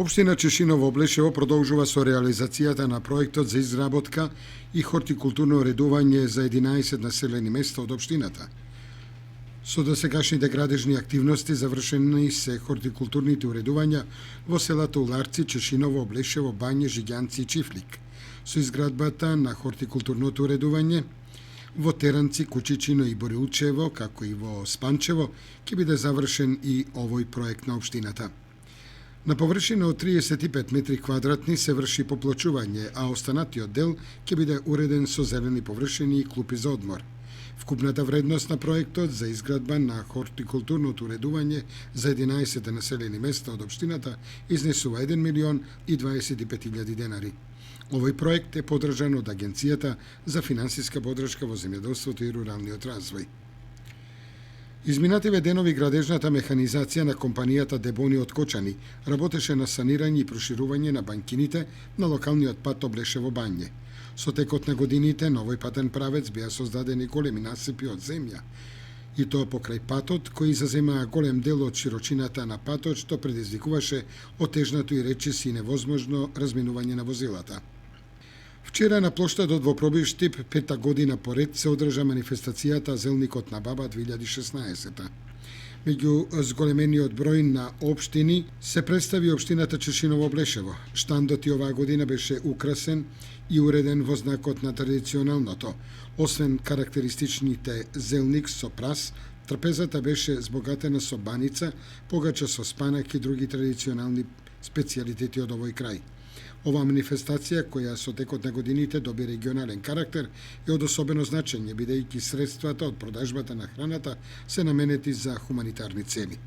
Општина Чешиново Облешево продолжува со реализацијата на проектот за изработка и хортикултурно уредување за 11 населени места од општината. Со досегашните градежни активности завршени се хортикултурните уредувања во селата Уларци, Чешиново, Облешево, Бање, Жиѓанци и Чифлик. Со изградбата на хортикултурното уредување во Теранци, Кучичино и Борилчево, како и во Спанчево, ќе биде завршен и овој проект на општината. На површина од 35 метри квадратни се врши поплочување, а останатиот дел ќе биде уреден со зелени површини и клупи за одмор. Вкупната вредност на проектот за изградба на хортикултурното уредување за 11 населени места од општината изнесува 1 милион и 25.000 денари. Овој проект е поддржан од Агенцијата за финансиска поддршка во земјоделството и руралниот развој. Изминативе денови градежната механизација на компанијата Дебони од Кочани работеше на санирање и проширување на банкините на локалниот пат Облешево Бање. Со текот на годините на овој патен правец беа создадени големи насипи од земја, и тоа покрај патот, кои заземаа голем дел од широчината на патот, што предизвикуваше отежнато и речиси и невозможно разминување на возилата. Вчера на плоштадот во Пробиштип, 5-та година поред, се одржа манифестацијата Зелникот на баба 2016. Меѓу зголемениот број на општини се представи општината Чешиново Облешево. Штандот и оваа година беше украсен и уреден во знакот на традиционалното. Освен карактеристичните зелник со прас, трпезата беше збогатена со баница, погача со спанак и други традиционални специјалитети од овој крај. Оваа манифестација, која со текот на годините доби регионален карактер, е од особено значење, бидејќи средствата од продажбата на храната се наменети за хуманитарни цели.